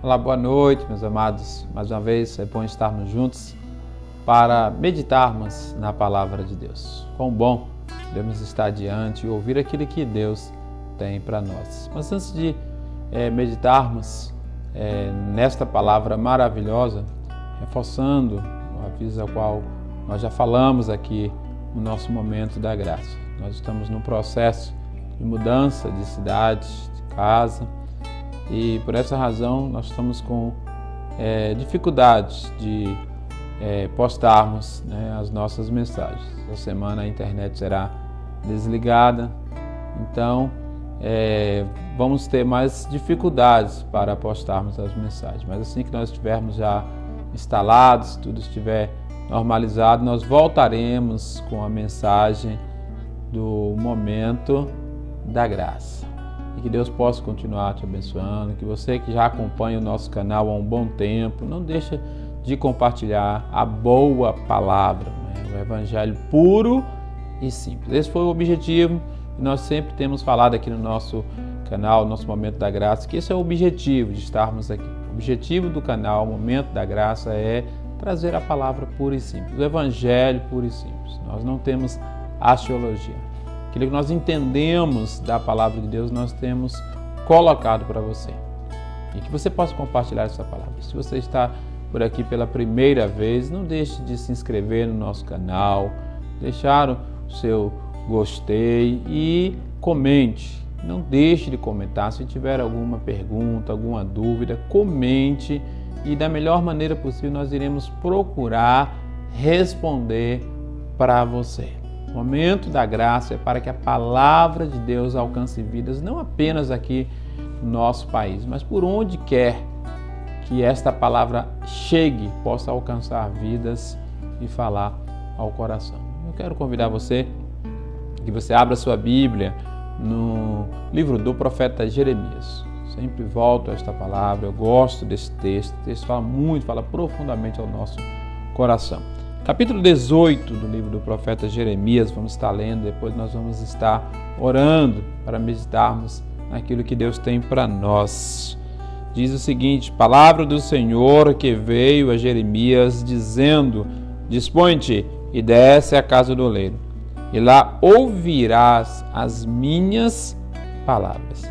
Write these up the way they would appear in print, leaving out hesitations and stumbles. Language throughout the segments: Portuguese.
Olá, boa noite, meus amados. Mais uma vez, é bom estarmos juntos para meditarmos na Palavra de Deus. Quão bom podemos estar diante e ouvir aquilo que Deus tem para nós. Mas antes de meditarmos nesta palavra maravilhosa, reforçando o aviso ao qual nós já falamos aqui no nosso momento da graça. Nós estamos num processo de mudança de cidade, de casa, e por essa razão nós estamos com dificuldades de postarmos as nossas mensagens. Essa semana a internet será desligada, então vamos ter mais dificuldades para postarmos as mensagens. Mas assim que nós estivermos já instalados, tudo estiver normalizado, nós voltaremos com a mensagem do momento da graça. E que Deus possa continuar te abençoando, que você que já acompanha o nosso canal há um bom tempo, não deixa de compartilhar a boa palavra, o evangelho puro e simples. Esse foi o objetivo que nós sempre temos falado aqui no nosso canal, no nosso Momento da Graça, que esse é o objetivo de estarmos aqui. O objetivo do canal Momento da Graça é trazer a palavra pura e simples, o evangelho puro e simples. Nós não temos axiologia. Aquilo que nós entendemos da palavra de Deus, nós temos colocado para você. E que você possa compartilhar essa palavra. Se você está por aqui pela primeira vez, não deixe de se inscrever no nosso canal, deixar o seu gostei e comente. Não deixe de comentar. Se tiver alguma pergunta, alguma dúvida, comente e da melhor maneira possível nós iremos procurar responder para você. O momento da graça é para que a palavra de Deus alcance vidas, não apenas aqui no nosso país, mas por onde quer que esta palavra chegue, possa alcançar vidas e falar ao coração. Eu quero convidar você que você abra sua Bíblia no livro do profeta Jeremias. Sempre volto a esta palavra, eu gosto desse texto. O texto fala muito, fala profundamente ao nosso coração. Capítulo 18 do livro do profeta Jeremias, vamos estar lendo, depois nós vamos estar orando para meditarmos naquilo que Deus tem para nós. Diz o seguinte: palavra do Senhor que veio a Jeremias dizendo: dispõe-te e desce à casa do oleiro, e lá ouvirás as minhas palavras.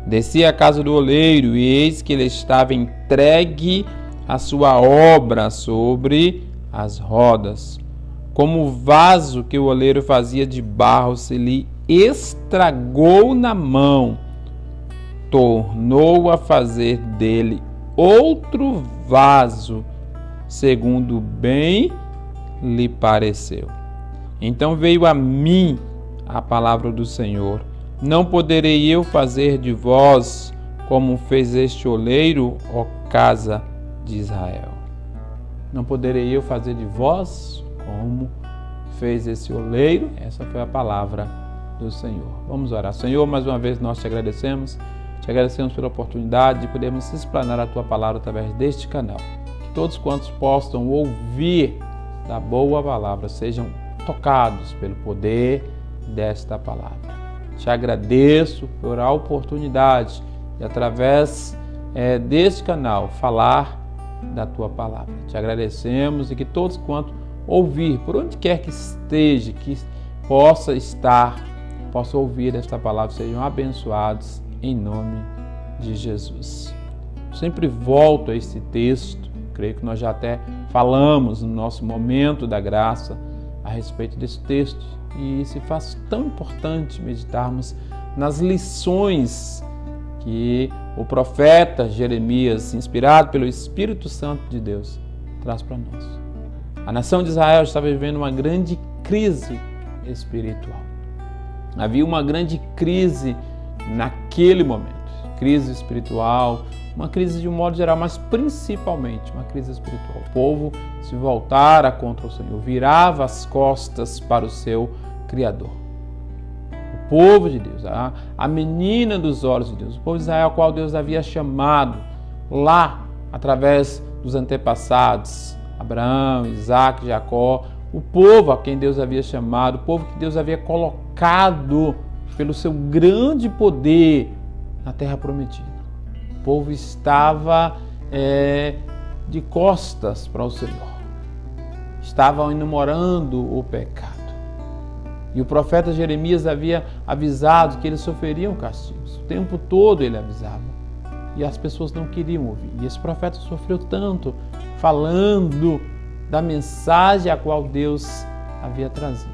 Desci à casa do oleiro, e eis que ele estava entregue a sua obra sobre as rodas. Como o vaso que o oleiro fazia de barro se lhe estragou na mão, tornou a fazer dele outro vaso, segundo bem lhe pareceu. Então veio a mim a palavra do Senhor: não poderei eu fazer de vós como fez este oleiro, ó casa de Israel? Não poderei eu fazer de vós como fez esse oleiro? Essa foi a palavra do Senhor. Vamos orar. Senhor, mais uma vez nós te agradecemos pela oportunidade de podermos explanar a tua palavra através deste canal. Que todos quantos possam ouvir da boa palavra sejam tocados pelo poder desta palavra. Te agradeço por a oportunidade de, através deste canal, falar da tua palavra. Te agradecemos e que todos quanto ouvir, por onde quer que esteja, que possa ouvir esta palavra, sejam abençoados em nome de Jesus. Sempre volto a esse texto, creio que nós já até falamos no nosso momento da graça a respeito desse texto, e se faz tão importante meditarmos nas lições que o profeta Jeremias, inspirado pelo Espírito Santo de Deus, traz para nós. A nação de Israel estava vivendo uma grande crise espiritual. Havia uma grande crise naquele momento. Crise espiritual, uma crise de um modo geral, mas principalmente uma crise espiritual. O povo se voltara contra o Senhor, virava as costas para o seu Criador. O povo de Deus, a menina dos olhos de Deus, o povo de Israel, ao qual Deus havia chamado lá, através dos antepassados, Abraão, Isaac, Jacó, o povo a quem Deus havia chamado, o povo que Deus havia colocado pelo seu grande poder na terra prometida. O povo estava de costas para o Senhor. Estavam enamorando o pecado. E o profeta Jeremias havia avisado que eles sofreriam castigos. O tempo todo ele avisava. E as pessoas não queriam ouvir. E esse profeta sofreu tanto falando da mensagem a qual Deus havia trazido.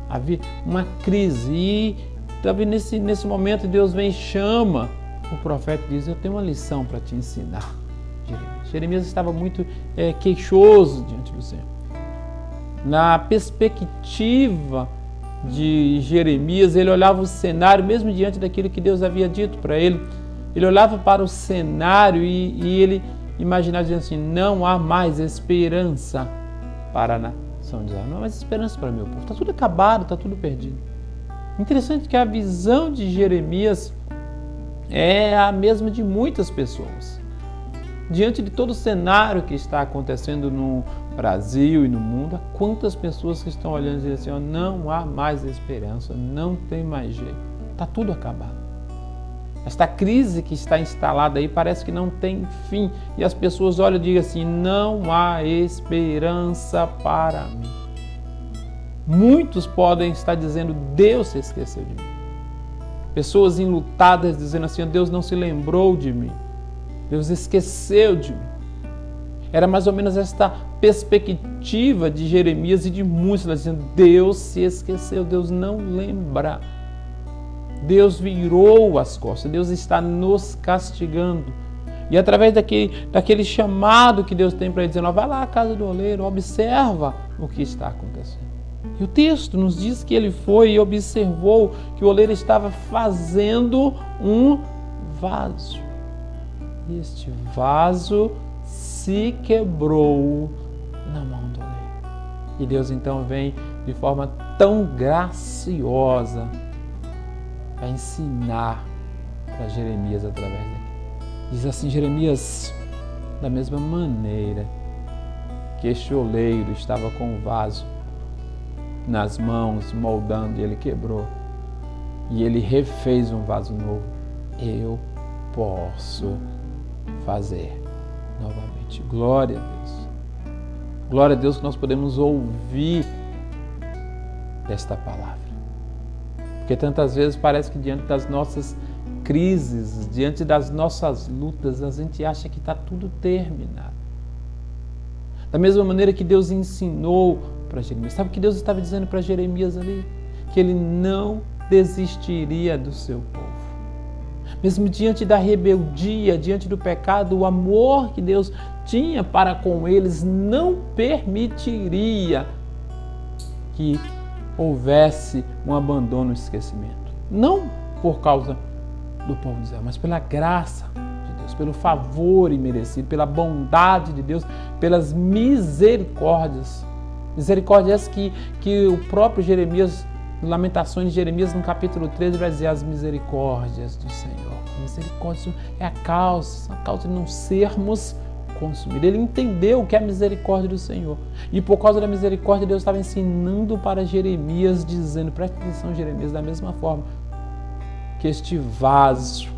Havia uma crise. E talvez nesse momento Deus vem e chama o profeta e diz: eu tenho uma lição para te ensinar, Jeremias. Jeremias estava muito queixoso diante do Senhor. Na perspectiva de Jeremias, ele olhava o cenário, mesmo diante daquilo que Deus havia dito para ele. Ele olhava para o cenário e ele imaginava, dizendo assim: não há mais esperança para a nação de Israel, não há mais esperança para o meu povo. Está tudo acabado, está tudo perdido. Interessante que a visão de Jeremias é a mesma de muitas pessoas. Diante de todo o cenário que está acontecendo no Brasil e no mundo, há quantas pessoas que estão olhando e dizendo assim: não há mais esperança, não tem mais jeito, está tudo acabado. Esta crise que está instalada aí parece que não tem fim. E as pessoas olham e dizem assim: não há esperança para mim. Muitos podem estar dizendo: Deus se esqueceu de mim. Pessoas enlutadas dizendo assim: Deus não se lembrou de mim. Deus esqueceu de mim. Era mais ou menos esta perspectiva de Jeremias e de muitos, dizendo: Deus se esqueceu, Deus não lembra. Deus virou as costas, Deus está nos castigando. E através daquele chamado que Deus tem para ele, dizendo: vai lá à casa do oleiro, observa o que está acontecendo. E o texto nos diz que ele foi e observou que o oleiro estava fazendo um vaso. E este vaso se quebrou na mão do oleiro. E Deus então vem de forma tão graciosa a ensinar para Jeremias através dele. Diz assim: Jeremias, da mesma maneira que este oleiro estava com o vaso nas mãos, moldando, e ele quebrou, e ele refez um vaso novo, eu posso fazer novamente. Glória a Deus. Glória a Deus que nós podemos ouvir desta palavra. Porque tantas vezes parece que diante das nossas crises, diante das nossas lutas, a gente acha que está tudo terminado. Da mesma maneira que Deus ensinou para Jeremias. Sabe o que Deus estava dizendo para Jeremias ali? Que ele não desistiria do seu povo. Mesmo diante da rebeldia, diante do pecado, o amor que Deus tinha para com eles não permitiria que houvesse um abandono e esquecimento. Não por causa do povo de Israel, mas pela graça de Deus, pelo favor imerecido, pela bondade de Deus, pelas misericórdias. Misericórdias que o próprio Jeremias, Lamentações de Jeremias, no capítulo 13, vai dizer: as misericórdias do Senhor. A misericórdia é a causa de não sermos consumidos. Ele entendeu o que é a misericórdia do Senhor. E por causa da misericórdia, Deus estava ensinando para Jeremias, dizendo: preste atenção, Jeremias, da mesma forma que este vaso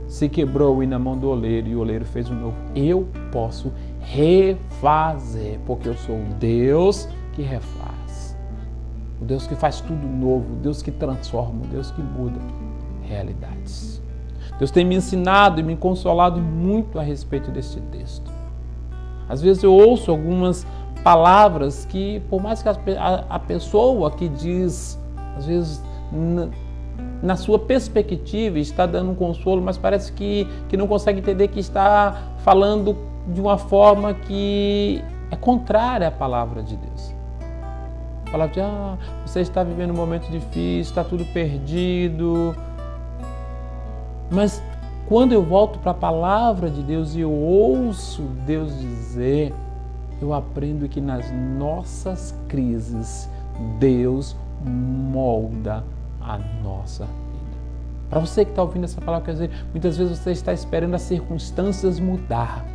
se quebrou na mão do oleiro e o oleiro fez um novo, eu posso refazer, porque eu sou o Deus que refaz, o Deus que faz tudo novo, o Deus que transforma, o Deus que muda realidades. Deus tem me ensinado e me consolado muito a respeito deste texto. Às vezes eu ouço algumas palavras que, por mais que a pessoa que diz, às vezes na sua perspectiva está dando um consolo, mas parece que não consegue entender que está falando de uma forma que é contrária à palavra de Deus. A palavra de: você está vivendo um momento difícil, está tudo perdido. Mas quando eu volto para a palavra de Deus e eu ouço Deus dizer, eu aprendo que nas nossas crises Deus molda a nossa vida. Para você que está ouvindo essa palavra, quer dizer, muitas vezes você está esperando as circunstâncias mudar.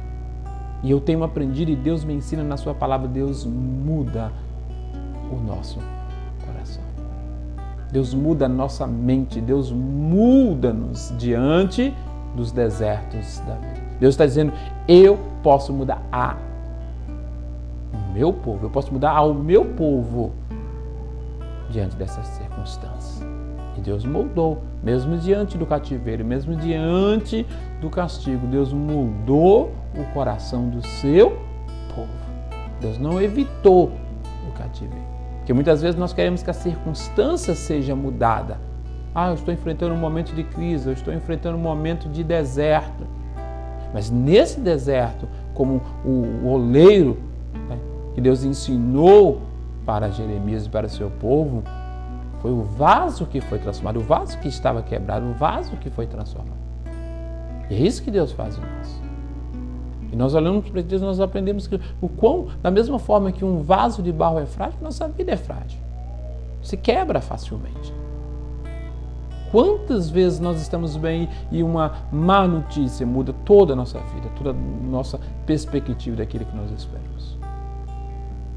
E eu tenho aprendido, e Deus me ensina na sua palavra, Deus muda o nosso coração. Deus muda a nossa mente, Deus muda-nos diante dos desertos da vida. Deus está dizendo, eu posso mudar o meu povo, eu posso mudar ao meu povo diante dessas circunstâncias. E Deus moldou, mesmo diante do cativeiro, mesmo diante do castigo, Deus mudou o coração do seu povo. Deus não evitou o cativeiro. Porque muitas vezes nós queremos que a circunstância seja mudada. Eu estou enfrentando um momento de crise, eu estou enfrentando um momento de deserto. Mas nesse deserto, como o oleiro, né, que Deus ensinou para Jeremias e para o seu povo, foi o vaso que foi transformado, o vaso que estava quebrado, o vaso que foi transformado. E é isso que Deus faz em nós. E nós olhamos para Deus, nós aprendemos que da mesma forma que um vaso de barro é frágil, nossa vida é frágil. Se quebra facilmente. Quantas vezes nós estamos bem e uma má notícia muda toda a nossa vida, toda a nossa perspectiva daquilo que nós esperamos.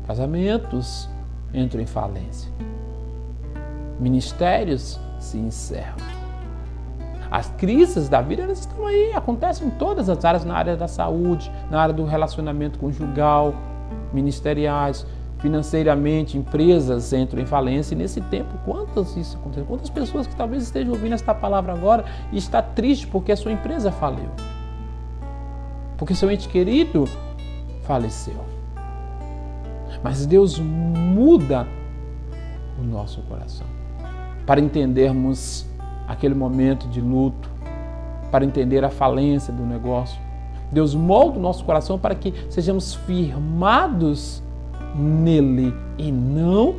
Casamentos entram em falência. Ministérios se encerram. As crises da vida, elas estão aí, acontecem em todas as áreas, na área da saúde, na área do relacionamento conjugal, ministeriais, financeiramente, empresas entram em falência. E nesse tempo, quantas isso acontece? Quantas pessoas que talvez estejam ouvindo esta palavra agora e está triste porque a sua empresa faliu, porque seu ente querido faleceu. Mas Deus muda o nosso coração para entendermos aquele momento de luto, para entender a falência do negócio. Deus molda o nosso coração para que sejamos firmados nele e não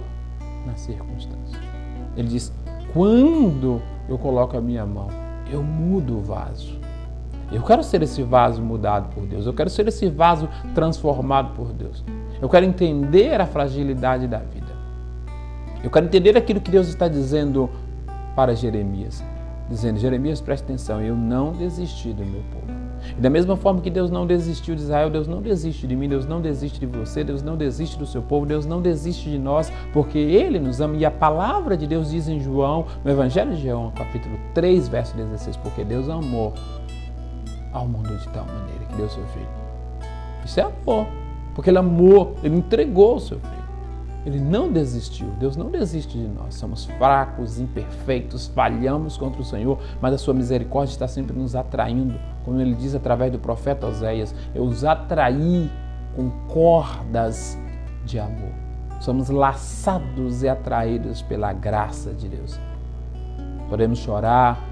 na circunstância. Ele diz, quando eu coloco a minha mão, eu mudo o vaso. Eu quero ser esse vaso mudado por Deus. Eu quero ser esse vaso transformado por Deus. Eu quero entender a fragilidade da vida. Eu quero entender aquilo que Deus está dizendo para Jeremias. Dizendo, Jeremias, preste atenção, eu não desisti do meu povo. E da mesma forma que Deus não desistiu de Israel, Deus não desiste de mim, Deus não desiste de você, Deus não desiste do seu povo, Deus não desiste de nós, porque Ele nos ama. E a palavra de Deus diz em João, no Evangelho de João, capítulo 3, verso 16, porque Deus amou ao mundo de tal maneira que deu seu Filho. Isso é amor, porque Ele amou, Ele entregou o seu Filho. Ele não desistiu, Deus não desiste de nós. Somos fracos, imperfeitos, falhamos contra o Senhor, mas a sua misericórdia está sempre nos atraindo. Como ele diz através do profeta Oséias, eu os atraí com cordas de amor. Somos laçados e atraídos pela graça de Deus. Podemos chorar,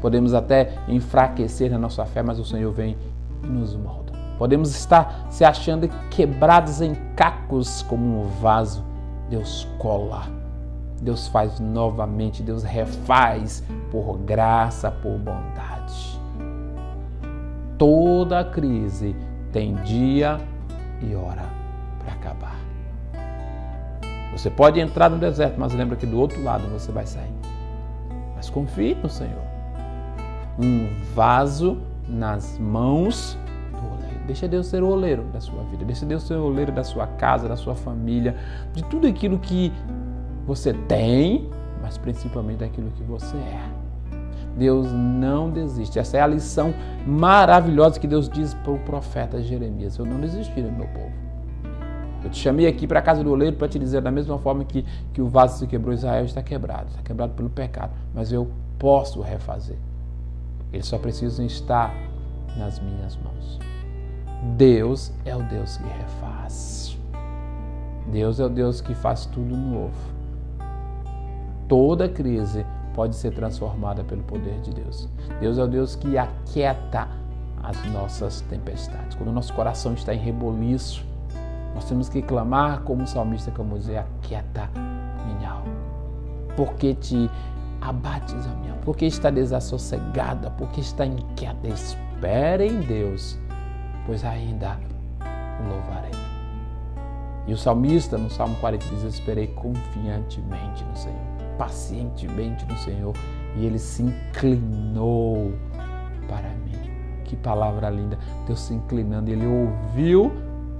podemos até enfraquecer na nossa fé, mas o Senhor vem e nos molda. Podemos estar se achando quebrados em cacos como um vaso. Deus cola, Deus faz novamente, Deus refaz por graça, por bondade. Toda crise tem dia e hora para acabar. Você pode entrar no deserto, mas lembra que do outro lado você vai sair. Mas confie no Senhor. Um vaso nas mãos do oleiro. Deixa Deus ser o oleiro da sua vida. Deixa Deus ser o oleiro da sua casa, da sua família, de tudo aquilo que você tem, mas principalmente daquilo que você é. Deus não desiste. Essa é a lição maravilhosa que Deus diz para o profeta Jeremias. Eu não desisti do meu povo. Eu te chamei aqui para a casa do oleiro para te dizer, da mesma forma que o vaso se quebrou, Israel está quebrado pelo pecado, mas eu posso refazer. Eles só precisam estar nas minhas mãos. Deus é o Deus que refaz. Deus é o Deus que faz tudo novo. Toda crise pode ser transformada pelo poder de Deus. Deus é o Deus que aquieta as nossas tempestades. Quando o nosso coração está em reboliço, nós temos que clamar como o salmista, como dizer, aquieta minha alma. Porque te abates a minha alma? Porque está desassossegada? Porque está inquieta? Espere em Deus, pois ainda o louvarei. E o salmista, no Salmo 40, diz, eu esperei confiantemente no Senhor, pacientemente no Senhor, e Ele se inclinou para mim. Que palavra linda! Deus se inclinando, Ele ouviu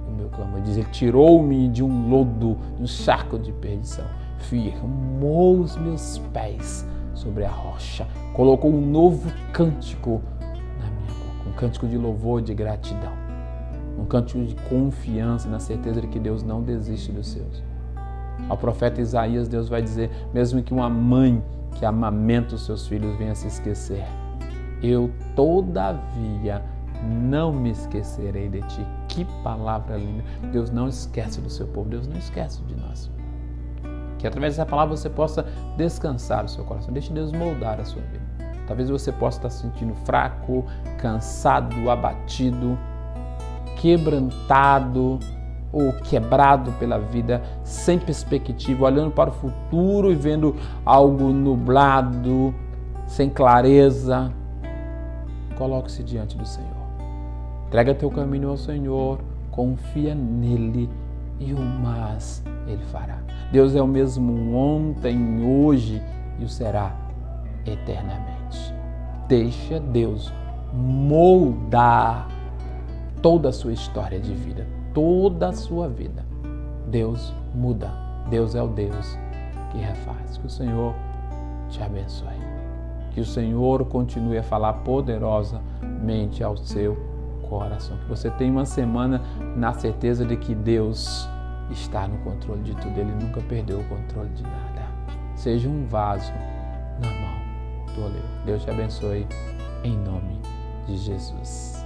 o meu clamor. Diz, Ele tirou-me de um lodo, de um charco de perdição, firmou os meus pés sobre a rocha, colocou um novo cântico na cântico de louvor, de gratidão, um cântico de confiança, na certeza de que Deus não desiste dos seus. Ao profeta Isaías, Deus vai dizer, mesmo que uma mãe que amamenta os seus filhos venha se esquecer, eu, todavia, não me esquecerei de ti. Que palavra linda! Deus não esquece do seu povo, Deus não esquece de nós. Que através dessa palavra você possa descansar o seu coração, deixe Deus moldar a sua vida. Talvez você possa estar se sentindo fraco, cansado, abatido, quebrantado ou quebrado pela vida, sem perspectiva, olhando para o futuro e vendo algo nublado, sem clareza. Coloque-se diante do Senhor. Entrega teu caminho ao Senhor, confia nele e o mais Ele fará. Deus é o mesmo ontem, hoje e o será eternamente. Deixa Deus moldar toda a sua história de vida, toda a sua vida. Deus muda. Deus é o Deus que refaz. Que o Senhor te abençoe. Que o Senhor continue a falar poderosamente ao seu coração. Que você tenha uma semana na certeza de que Deus está no controle de tudo. Ele nunca perdeu o controle de nada. Seja um vaso na mão do oleiro. Deus te abençoe em nome de Jesus.